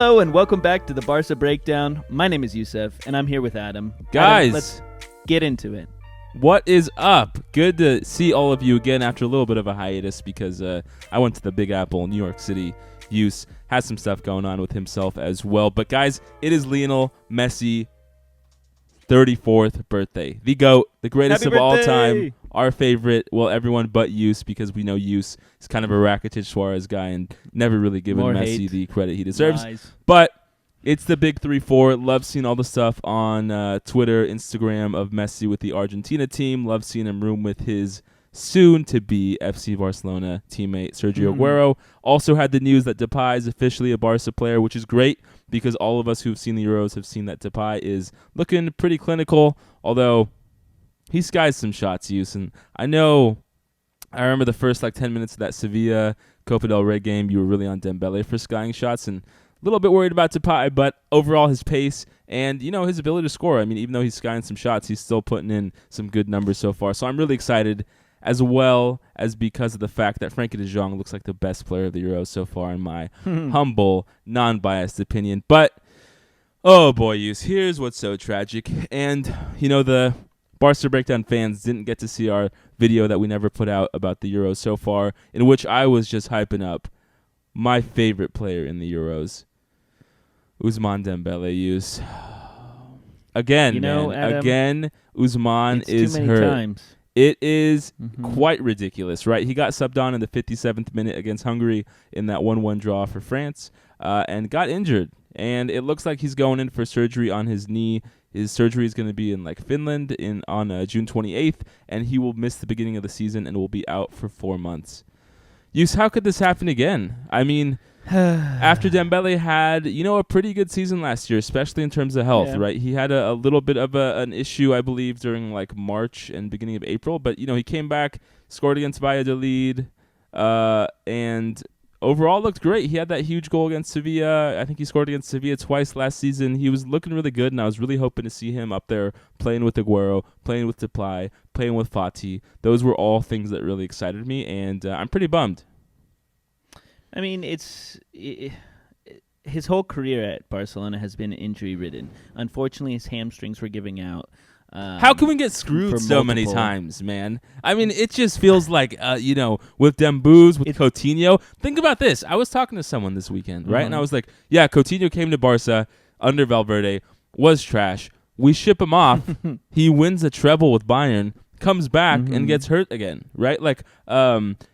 Hello and welcome back to the Barca Breakdown. My name is Youssef and I'm here with Adam. Guys, Adam, let's get into it. What is up? Good to see all of you again after a little bit of a hiatus because I went to the Big Apple, New York City. Use has some stuff going on with himself as well. But guys, it is Lionel Messi 34th birthday. The GOAT, the greatest Happy of all birthday! time. Our favorite, well, everyone but Use, because we know Use is kind of a Rakitic Suarez guy and never really given More Messi hate. the credit he deserves. Lies. But it's the big 3-4. Love seeing all the stuff on Twitter, Instagram of Messi with the Argentina team. Love seeing him room with his soon-to-be FC Barcelona teammate Sergio Aguero. Also had the news that Depay is officially a Barca player, which is great because all of us who've seen the Euros have seen that Depay is looking pretty clinical, although he skies some shots, Use. And I remember the first 10 minutes of that Sevilla Copa del Rey game, you were really on Dembele for skying shots and a little bit worried about Depay, but overall his pace and, his ability to score. I mean, even though he's skying some shots, he's still putting in some good numbers so far. So I'm really excited, as well as because of the fact that Frankie de Jong looks like the best player of the Euros so far in my humble, non-biased opinion. But, oh boy, Yus, here's what's so tragic. And, the Barca Breakdown fans didn't get to see our video that we never put out about the Euros so far, in which I was just hyping up my favorite player in the Euros, Ousmane Dembele. Use again, Adam, again, Ousmane is too many hurt. times. It is quite ridiculous, right? He got subbed on in the 57th minute against Hungary in that 1-1 draw for France and got injured. And it looks like he's going in for surgery on his knee. His surgery is going to be in Finland on June 28th, and he will miss the beginning of the season and will be out for 4 months. Yus, how could this happen again? I mean, after Dembele had, a pretty good season last year, especially in terms of health, right? He had a little bit of an issue, I believe, during March and beginning of April. But, he came back, scored against Valladolid, and overall looked great. He had that huge goal against Sevilla. I think he scored against Sevilla twice last season. He was looking really good, and I was really hoping to see him up there playing with Aguero, playing with Depay, playing with Fati. Those were all things that really excited me, and I'm pretty bummed. I mean, his whole career at Barcelona has been injury-ridden. Unfortunately, his hamstrings were giving out. How can we get screwed so many times, man? I mean, it just feels like, with Dembouz, with Coutinho. Think about this. I was talking to someone this weekend, right? And I was like, yeah, Coutinho came to Barca under Valverde, was trash. We ship him off. He wins a treble with Bayern, comes back and gets hurt again, right?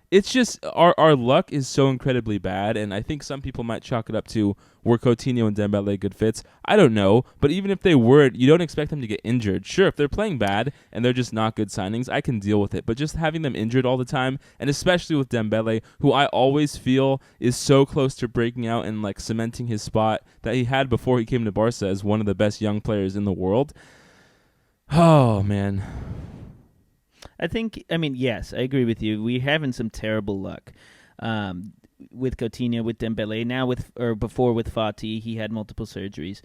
It's just our luck is so incredibly bad, and I think some people might chalk it up to were Coutinho and Dembele good fits. I don't know, but even if they were, you don't expect them to get injured. Sure, if they're playing bad and they're just not good signings, I can deal with it. But just having them injured all the time, and especially with Dembele, who I always feel is so close to breaking out and cementing his spot that he had before he came to Barca as one of the best young players in the world. Oh, man. Yes, I agree with you. We're having some terrible luck with Coutinho, with Dembele. Now before with Fati, he had multiple surgeries.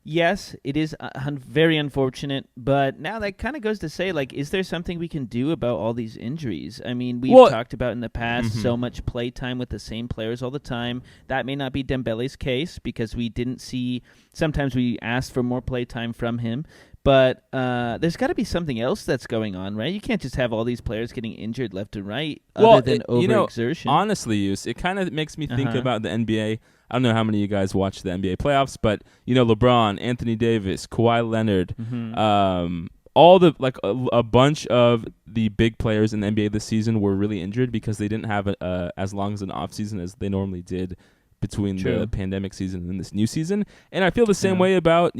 Yes, it is very unfortunate, but now that kind of goes to say, is there something we can do about all these injuries? I mean, we've talked about in the past so much play time with the same players all the time. That may not be Dembele's case because we didn't see. Sometimes we asked for more play time from him. But there's got to be something else that's going on, right? You can't just have all these players getting injured left and right other than overexertion. Honestly, Yus, it kind of makes me think about the NBA. I don't know how many of you guys watch the NBA playoffs, but, LeBron, Anthony Davis, Kawhi Leonard, all the a bunch of the big players in the NBA this season were really injured because they didn't have as long as an offseason as they normally did between the pandemic season and this new season. And I feel the same way about,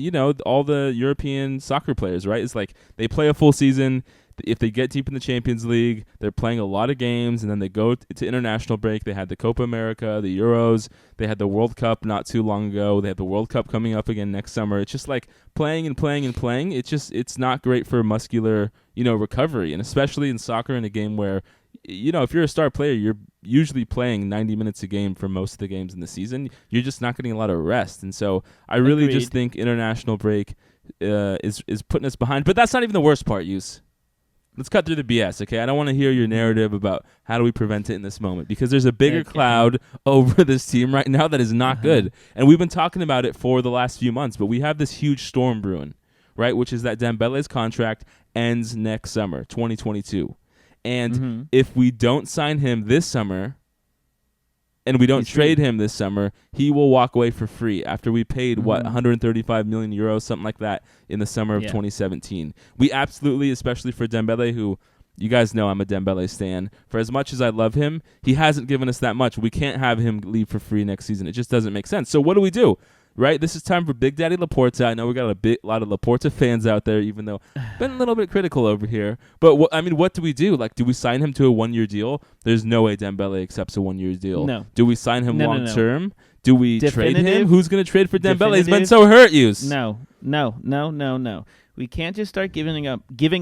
all the European soccer players, right? It's they play a full season. If they get deep in the Champions League, they're playing a lot of games, and then they go to international break. They had the Copa America, the Euros. They had the World Cup not too long ago. They have the World Cup coming up again next summer. It's just playing and playing and playing. It's not great for muscular, recovery, and especially in soccer in a game where, if you're a star player, you're usually playing 90 minutes a game for most of the games in the season. You're just not getting a lot of rest. And so I really just think international break is putting us behind. But that's not even the worst part, Yus. let's cut through the BS, okay? I don't want to hear your narrative about how do we prevent it in this moment, because there's a bigger cloud over this team right now that is not good. And we've been talking about it for the last few months, but we have this huge storm brewing, right, which is that Dembele's contract ends next summer, 2022. And if we don't sign him this summer and we don't trade him this summer, he will walk away for free after we paid, 135 million euros, something like that, in the summer of 2017. We absolutely, especially for Dembele, who you guys know I'm a Dembele stan, for as much as I love him, he hasn't given us that much. We can't have him leave for free next season. It just doesn't make sense. So what do? Right, this is time for Big Daddy Laporta. I know we got a lot of Laporta fans out there, even though I've been a little bit critical over here. But what do we do? Like, do we sign him to a 1-year deal? There's no way Dembele accepts a 1-year deal. No. Do we sign him long term? Do we trade him? Who's going to trade for Dembele? He's been so hurt, No. We can't just start giving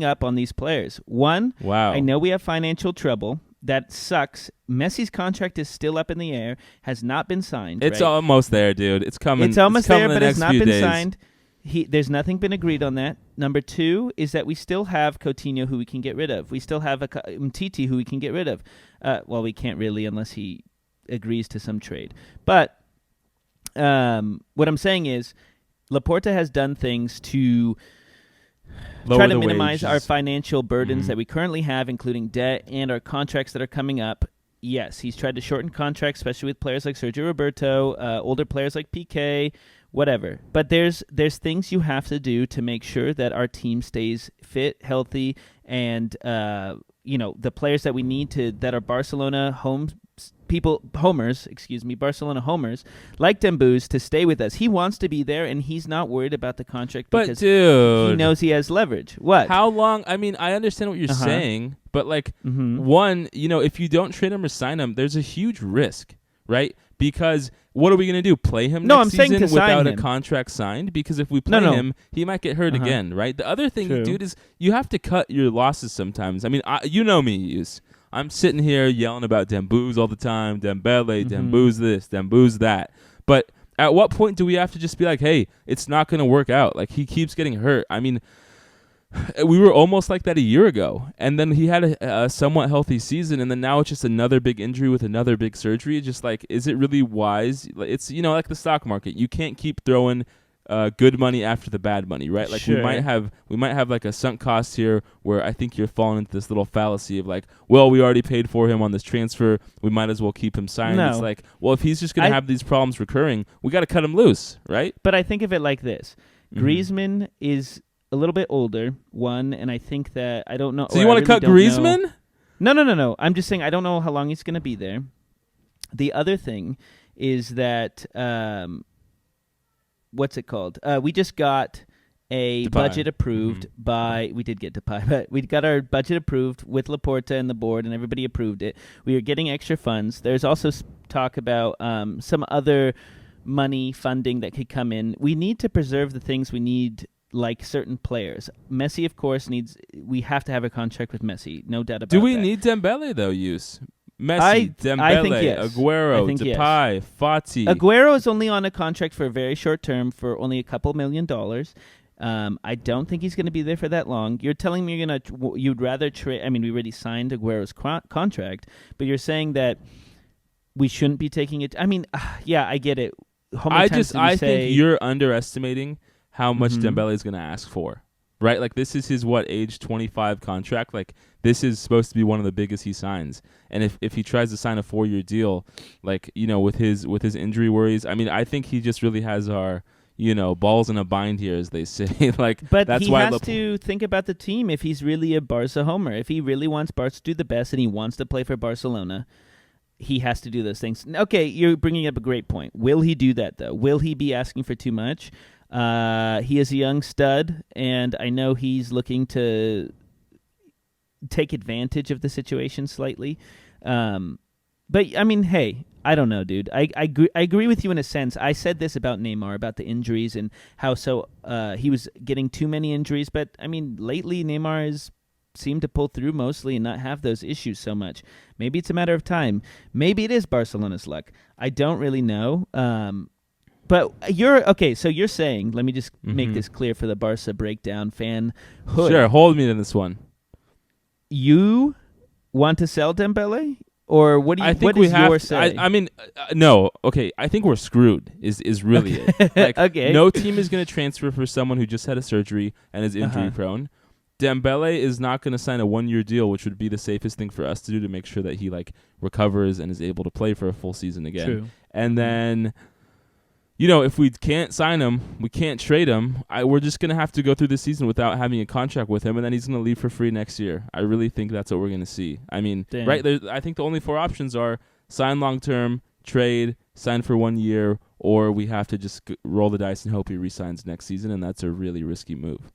up on these players. Wow. I know we have financial trouble. That sucks. Messi's contract is still up in the air, has not been signed. It's almost there, dude. It's coming. It's almost there, but it's not been days. signed. There's nothing been agreed on that. Number 2 is that we still have Coutinho, who we can get rid of. We still have Umtiti, who we can get rid of. Well, we can't really unless he agrees to some trade. But what I'm saying is Laporta has done things to try to minimize our financial burdens that we currently have, including debt and our contracts that are coming up. Yes, he's tried to shorten contracts, especially with players like Sergio Roberto, older players like PK, whatever. But there's things you have to do to make sure that our team stays fit, healthy, and the players that we need that are Barcelona Barcelona homers, like Dembouz, to stay with us. He wants to be there, and he's not worried about the contract because he knows he has leverage. What? How long? I mean, I understand what you're saying, but one, if you don't trade him or sign him, there's a huge risk, right? Because what are we going to do? Play him next season without a contract signed? Because if we play him, he might get hurt again, right? The other thing, dude, is you have to cut your losses sometimes. I mean, you know me, Yus. I'm sitting here yelling about Dembouz all the time, Dembele, Dembouz this, Dembouz that. But at what point do we have to just be like, hey, it's not going to work out? Like, he keeps getting hurt. I mean, we were almost like that a year ago. And then he had a somewhat healthy season, and then now it's just another big injury with another big surgery. It's just like, is it really wise? It's, like the stock market. You can't keep throwing good money after the bad money, right? Like we might have like a sunk cost here where I think you're falling into this little fallacy of like, well, we already paid for him on this transfer, we might as well keep him signed. It's like, well, if he's just going to have these problems recurring, we got to cut him loose, right? But I think of it like this. Griezmann is a little bit older, and I think that I don't know. So you want to cut Griezmann? No. I'm just saying I don't know how long he's going to be there. The other thing is that what's it called? We just got a budget approved by. We did get Depay, but we got our budget approved with Laporta and the board, and everybody approved it. We are getting extra funds. There's also talk about some other money funding that could come in. We need to preserve the things we need, like certain players. Messi, of course, we have to have a contract with Messi, no doubt about that. Do we need Dembele though, Yus? Messi, Dembele, I think yes. Aguero, Depay, yes. Fati. Aguero is only on a contract for a very short term for only a couple $1 million. I don't think he's going to be there for that long. You're telling me you'd rather trade. I mean, we already signed Aguero's contract, but you're saying that we shouldn't be taking it. I mean, yeah, I get it. I think you're underestimating how much Dembele is going to ask for. Right, like this is his age 25 contract. Like this is supposed to be one of the biggest he signs. And if he tries to sign a 4-year deal, like with his injury worries, I mean, I think he just really has our balls in a bind here, as they say. But that's he has to think about the team. If he's really a Barca homer, if he really wants Barca to do the best, and he wants to play for Barcelona, he has to do those things. Okay, you're bringing up a great point. Will he do that though? Will he be asking for too much? He is a young stud, and I know he's looking to take advantage of the situation slightly. But, I mean, hey, I don't know, dude. I agree with you in a sense. I said this about Neymar, about the injuries and how he was getting too many injuries. But, I mean, lately Neymar has seemed to pull through mostly and not have those issues so much. Maybe it's a matter of time. Maybe it is Barcelona's luck. I don't really know. But so you're saying, let me just make this clear for the Barca Breakdown fan hood. Sure, hold me to this one. you want to sell Dembele? Or what do you? I think what we is have. your say? I mean, no. Okay, I think we're screwed. Is really it? Like, Okay. no team is going to transfer for someone who just had a surgery and is injury prone. Dembele is not going to sign a 1-year deal, which would be the safest thing for us to do to make sure that he like recovers and is able to play for a full season again. True. And then, if we can't sign him, we can't trade him. We're just going to have to go through the season without having a contract with him, and then he's going to leave for free next year. I really think that's what we're going to see. I mean, Damn. right there, I think the only 4 options are sign long-term, trade, sign for 1 year, or we have to just roll the dice and hope he re-signs next season, and that's a really risky move.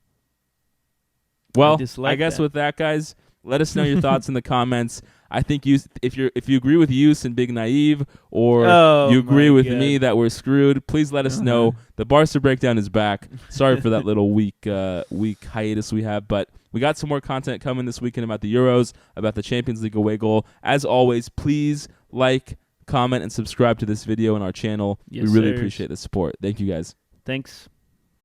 Well, I guess with that, guys, let us know your thoughts in the comments. I think if you agree with Yus and Big Naive, or you agree with me that we're screwed, please let us know. The Barca Breakdown is back. Sorry for that little week hiatus we have, but we got some more content coming this weekend about the Euros, about the Champions League away goal. As always, please like, comment, and subscribe to this video and our channel. Yes, we really sirs. appreciate the support. Thank you, guys. Thanks.